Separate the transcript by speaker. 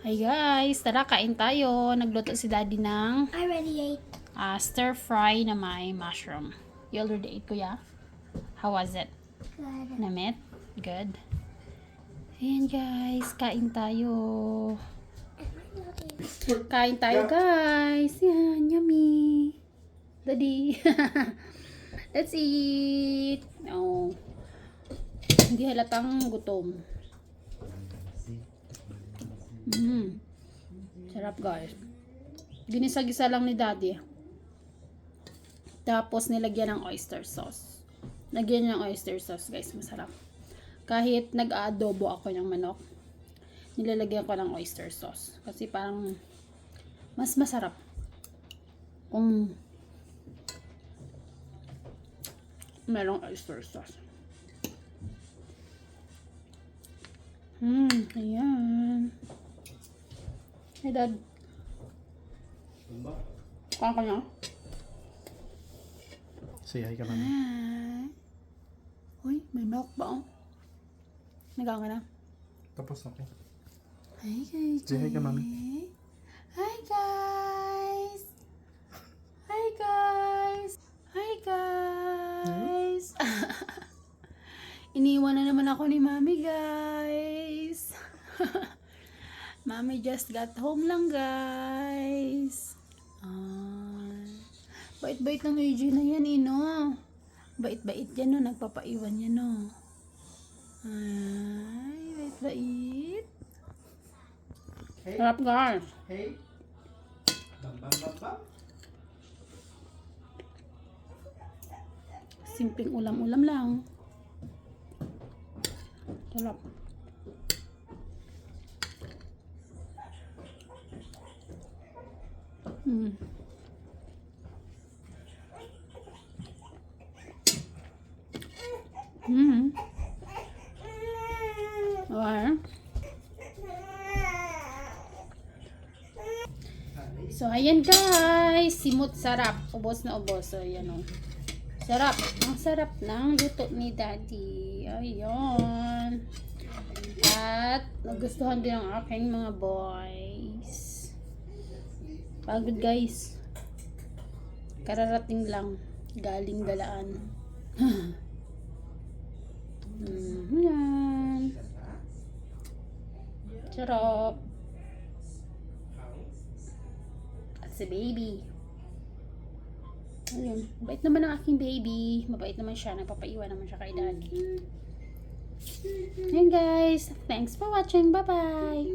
Speaker 1: Hi guys, tara kain tayo. Nagluto si Daddy ng
Speaker 2: I already ate.
Speaker 1: stir fry na may mushroom. You already ate, kuya? How was it?
Speaker 2: Good.
Speaker 1: Namit? Good. Ayan guys, kain tayo. Kain tayo guys. Yan, yummy. Daddy. Let's eat. Oh. Hindi halatang gutom. Sarap guys. Ginisa-gisa lang ni Daddy. Tapos nilagyan ng oyster sauce. Lagyan niya ng oyster sauce guys. Masarap. Kahit nag-aadobo ako ng manok, nilalagyan ko ng oyster sauce. Kasi parang mas masarap. Kung merong oyster sauce. Ayan. Hey, Dad. Kuha ka na?
Speaker 3: Say hi ka, mami.
Speaker 1: Hi. Uy, may milk ba? Oh? Nagawa ka na?
Speaker 3: Tapos na ko.
Speaker 1: Hi, guys.
Speaker 3: Say hi ka, mami.
Speaker 1: Hi, guys. Hi, guys. Hi, guys. Iniwan na naman ako ni Mami, guys. Mami just got home lang, guys. Bait-bait ng AJ na yan, no? Bait-bait yan, no? Nagpapaiwan yan, no? Ay, bait-bait.
Speaker 3: Hey.
Speaker 1: Sarap, guys.
Speaker 3: Hey. Bam, bam, bam, bam.
Speaker 1: Simpleng ulam-ulam lang. Sarap. Okay. So, ayan guys. Simut sarap. Ubos na ubos. So, ayan o. Sarap. Ang sarap ng luto ni Daddy. Ayan. At nagustuhan din ang aking mga boys. Pagod guys. Kararating lang. Galing galaan. Yan. Sarap. At si baby. Ayun. Mabait naman ang aking baby. Mabait naman siya. Nagpapaiwan naman siya kay Daddy. Ayan guys. Thanks for watching. Bye-bye.